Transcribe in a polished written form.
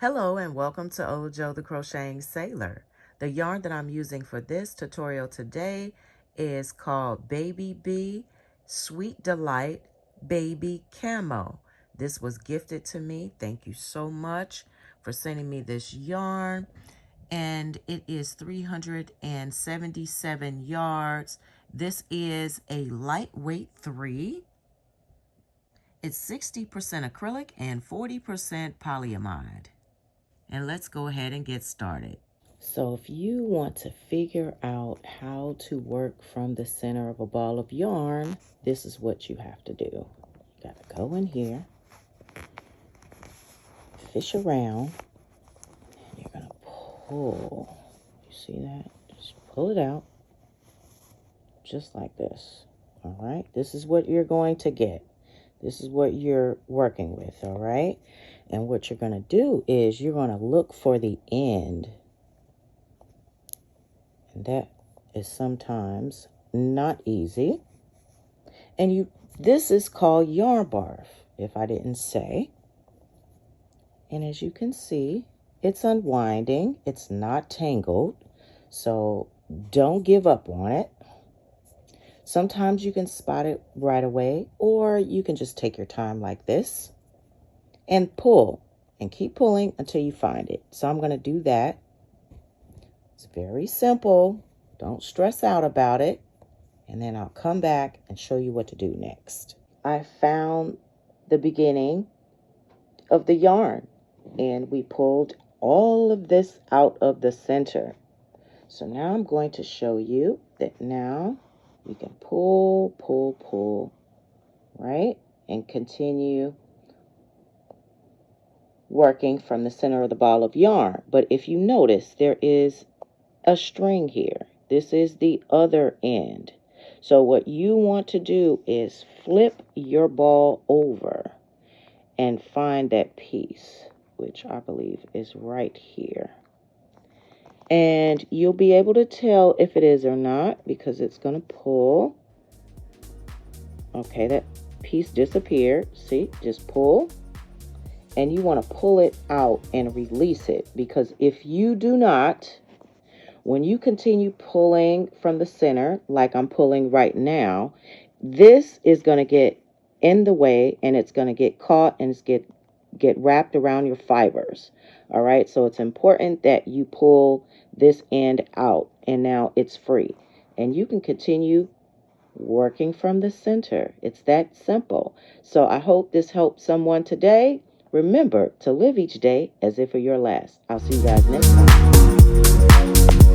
Hello and welcome to Ojo the Crocheting Sailor. The yarn that I'm using for this tutorial today is called Baby Bee Sweet Delight Baby Camo. This was gifted to me. Thank you so much for sending me this yarn. And it is 377 yards. This is a lightweight 3. It's 60% acrylic and 40% polyamide. And let's go ahead and get started. So if you want to figure out how to work from the center of a ball of yarn, this is what you have to do. You got to go in here, fish around, and you're going to pull. You see that? Just pull it out, just like this. All right? This is what you're going to get. This is what you're working with, all right? And what you're going to do is you're going to look for the end. And that is sometimes not easy. And this is called YarnBarf, if I didn't say. And as you can see, it's unwinding. It's not tangled. So don't give up on it. Sometimes you can spot it right away, or you can just take your time like this and pull and keep pulling until you find it. So I'm going to do that. It's very simple. Don't stress out about it. And then I'll come back and show you what to do next. I found the beginning of the yarn and we pulled all of this out of the center. So now I'm going to show you that now you can pull, pull, pull, right? And continue working from the center of the ball of yarn. But if you notice, there is a string here. This is the other end. So what you want to do is flip your ball over and find that piece, which I believe is right here. And you'll be able to tell if it is or not because it's going to pull. Okay, that piece disappeared. See, just pull. And you want to pull it out and release it, because if you do not, when you continue pulling from the center, like I'm pulling right now, this is going to get in the way and it's going to get caught and it's get wrapped around your fibers. All right, so it's important that you pull this end out, and now it's free. And you can continue working from the center. It's that simple. So I hope this helped someone today. Remember to live each day as if it were your last. I'll see you guys next time.